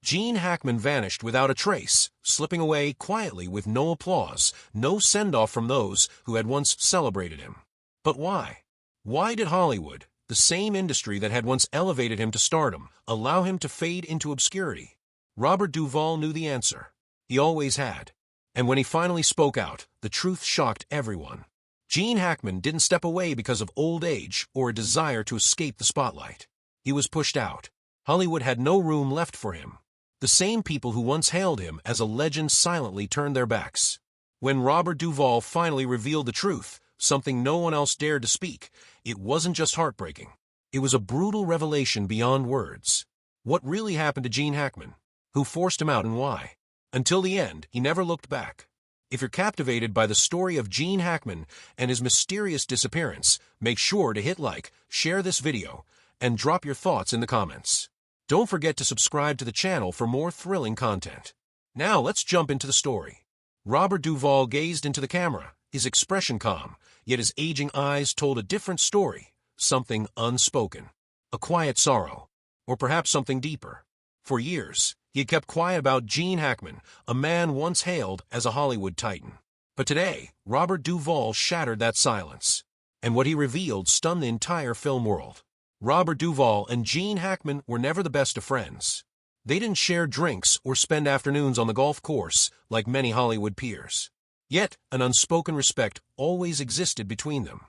Gene Hackman vanished without a trace, slipping away quietly with no applause, no send-off from those who had once celebrated him. But why? Why did Hollywood, the same industry that had once elevated him to stardom, allow him to fade into obscurity? Robert Duvall knew the answer. He always had. And when he finally spoke out, the truth shocked everyone. Gene Hackman didn't step away because of old age or a desire to escape the spotlight. He was pushed out. Hollywood had no room left for him. The same people who once hailed him as a legend silently turned their backs. When Robert Duvall finally revealed the truth, something no one else dared to speak, it wasn't just heartbreaking. It was a brutal revelation beyond words. What really happened to Gene Hackman? Who forced him out and why? Until the end, he never looked back. If you're captivated by the story of Gene Hackman and his mysterious disappearance, make sure to hit like, share this video, and drop your thoughts in the comments. Don't forget to subscribe to the channel for more thrilling content. Now let's jump into the story. Robert Duvall gazed into the camera, his expression calm, yet his aging eyes told a different story, something unspoken. A quiet sorrow, or perhaps something deeper. For years, he had kept quiet about Gene Hackman, a man once hailed as a Hollywood titan. But today, Robert Duvall shattered that silence. And what he revealed stunned the entire film world. Robert Duvall and Gene Hackman were never the best of friends. They didn't share drinks or spend afternoons on the golf course like many Hollywood peers. Yet, an unspoken respect always existed between them.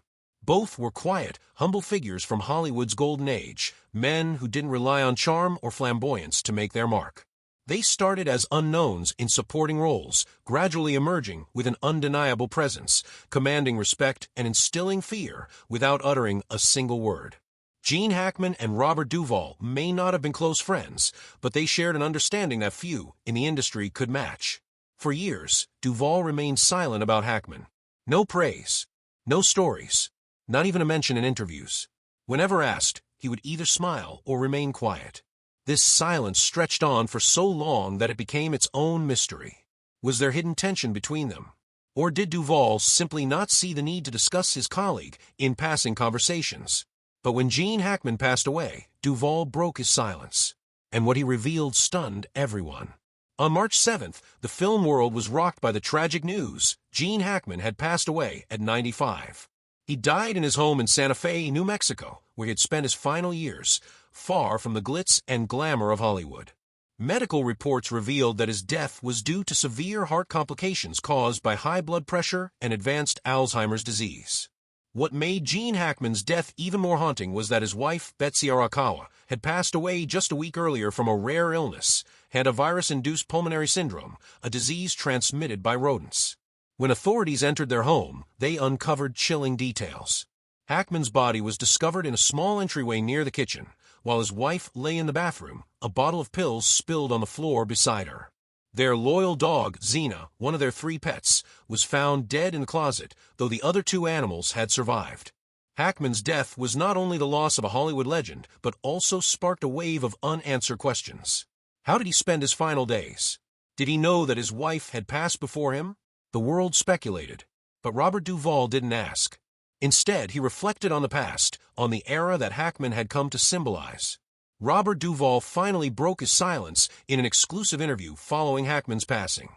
Both were quiet, humble figures from Hollywood's golden age, men who didn't rely on charm or flamboyance to make their mark. They started as unknowns in supporting roles, gradually emerging with an undeniable presence, commanding respect and instilling fear without uttering a single word. Gene Hackman and Robert Duvall may not have been close friends, but they shared an understanding that few in the industry could match. For years, Duvall remained silent about Hackman. No praise, no stories, not even a mention in interviews. Whenever asked, he would either smile or remain quiet. This silence stretched on for so long that it became its own mystery. Was there hidden tension between them? Or did Duvall simply not see the need to discuss his colleague in passing conversations? But when Gene Hackman passed away, Duvall broke his silence, and what he revealed stunned everyone. On March 7th, the film world was rocked by the tragic news. Gene Hackman had passed away at 95. He died in his home in Santa Fe, New Mexico, where he had spent his final years, far from the glitz and glamour of Hollywood. Medical reports revealed that his death was due to severe heart complications caused by high blood pressure and advanced Alzheimer's disease. What made Gene Hackman's death even more haunting was that his wife, Betsy Arakawa, had passed away just a week earlier from a rare illness, hantavirus-induced pulmonary syndrome, a disease transmitted by rodents. When authorities entered their home, they uncovered chilling details. Hackman's body was discovered in a small entryway near the kitchen, while his wife lay in the bathroom, a bottle of pills spilled on the floor beside her. Their loyal dog, Xena, one of their 3 pets, was found dead in the closet, though the other 2 animals had survived. Hackman's death was not only the loss of a Hollywood legend, but also sparked a wave of unanswered questions. How did he spend his final days? Did he know that his wife had passed before him? The world speculated, but Robert Duvall didn't ask. Instead, he reflected on the past, on the era that Hackman had come to symbolize. Robert Duvall finally broke his silence in an exclusive interview following Hackman's passing.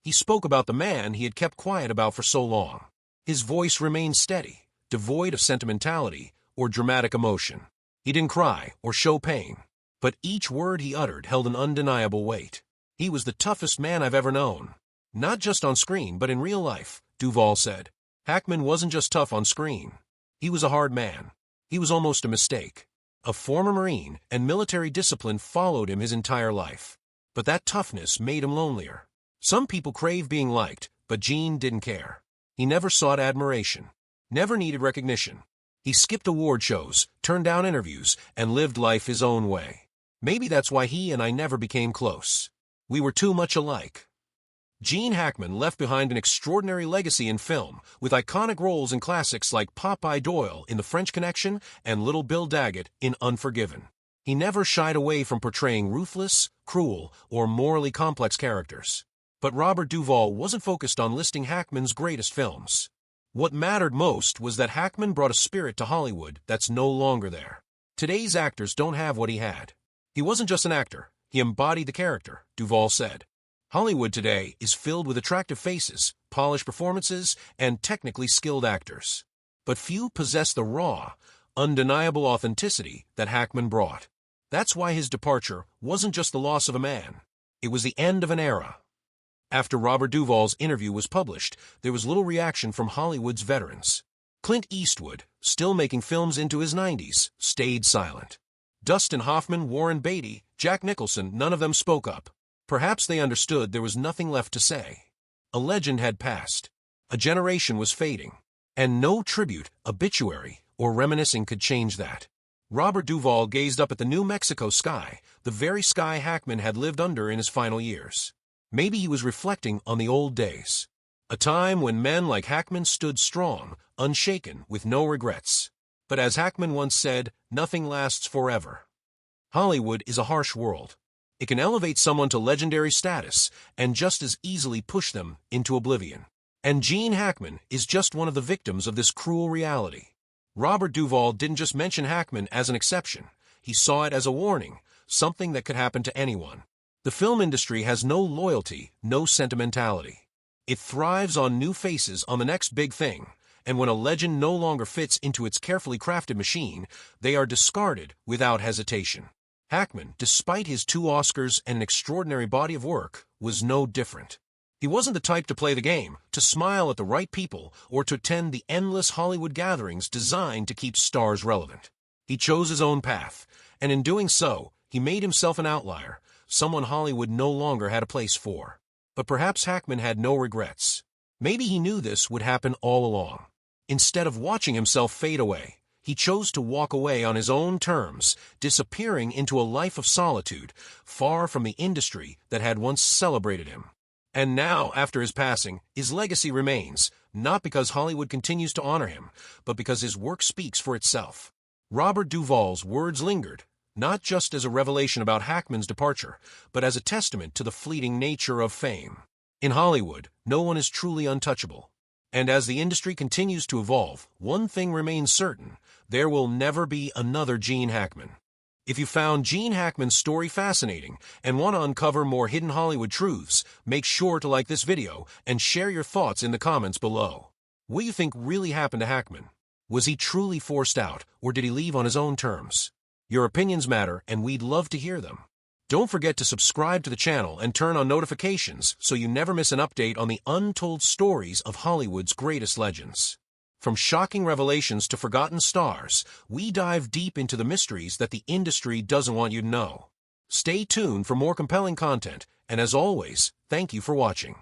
He spoke about the man he had kept quiet about for so long. His voice remained steady, devoid of sentimentality or dramatic emotion. He didn't cry or show pain, but each word he uttered held an undeniable weight. He was the toughest man I've ever known. Not just on screen, but in real life, Duvall said. Hackman wasn't just tough on screen. He was a hard man. He was almost a mistake. A former Marine and military discipline followed him his entire life. But that toughness made him lonelier. Some people crave being liked, but Gene didn't care. He never sought admiration, never needed recognition. He skipped award shows, turned down interviews, and lived life his own way. Maybe that's why he and I never became close. We were too much alike. Gene Hackman left behind an extraordinary legacy in film, with iconic roles in classics like Popeye Doyle in The French Connection and Little Bill Daggett in Unforgiven. He never shied away from portraying ruthless, cruel, or morally complex characters. But Robert Duvall wasn't focused on listing Hackman's greatest films. What mattered most was that Hackman brought a spirit to Hollywood that's no longer there. Today's actors don't have what he had. He wasn't just an actor, He embodied the character, Duvall said. Hollywood today is filled with attractive faces, polished performances, and technically skilled actors. But few possess the raw, undeniable authenticity that Hackman brought. That's why his departure wasn't just the loss of a man. It was the end of an era. After Robert Duvall's interview was published, there was little reaction from Hollywood's veterans. Clint Eastwood, still making films into his 90s, stayed silent. Dustin Hoffman, Warren Beatty, Jack Nicholson, none of them spoke up. Perhaps they understood there was nothing left to say. A legend had passed. A generation was fading. And no tribute, obituary, or reminiscing could change that. Robert Duvall gazed up at the New Mexico sky, the very sky Hackman had lived under in his final years. Maybe he was reflecting on the old days. A time when men like Hackman stood strong, unshaken, with no regrets. But as Hackman once said, nothing lasts forever. Hollywood is a harsh world. It can elevate someone to legendary status and just as easily push them into oblivion. And Gene Hackman is just one of the victims of this cruel reality. Robert Duvall didn't just mention Hackman as an exception. He saw it as a warning, something that could happen to anyone. The film industry has no loyalty, no sentimentality. It thrives on new faces on the next big thing, and when a legend no longer fits into its carefully crafted machine, they are discarded without hesitation. Hackman, despite his 2 Oscars and an extraordinary body of work, was no different. He wasn't the type to play the game, to smile at the right people, or to attend the endless Hollywood gatherings designed to keep stars relevant. He chose his own path, and in doing so, he made himself an outlier, someone Hollywood no longer had a place for. But perhaps Hackman had no regrets. Maybe he knew this would happen all along. Instead of watching himself fade away, he chose to walk away on his own terms, disappearing into a life of solitude, far from the industry that had once celebrated him. And now, after his passing, his legacy remains, not because Hollywood continues to honor him, but because his work speaks for itself. Robert Duvall's words lingered, not just as a revelation about Hackman's departure, but as a testament to the fleeting nature of fame. In Hollywood, no one is truly untouchable. And as the industry continues to evolve, one thing remains certain: there will never be another Gene Hackman. If you found Gene Hackman's story fascinating and want to uncover more hidden Hollywood truths, make sure to like this video and share your thoughts in the comments below. What do you think really happened to Hackman? Was he truly forced out, or did he leave on his own terms? Your opinions matter, and we'd love to hear them. Don't forget to subscribe to the channel and turn on notifications so you never miss an update on the untold stories of Hollywood's greatest legends. From shocking revelations to forgotten stars, we dive deep into the mysteries that the industry doesn't want you to know. Stay tuned for more compelling content, and as always, thank you for watching.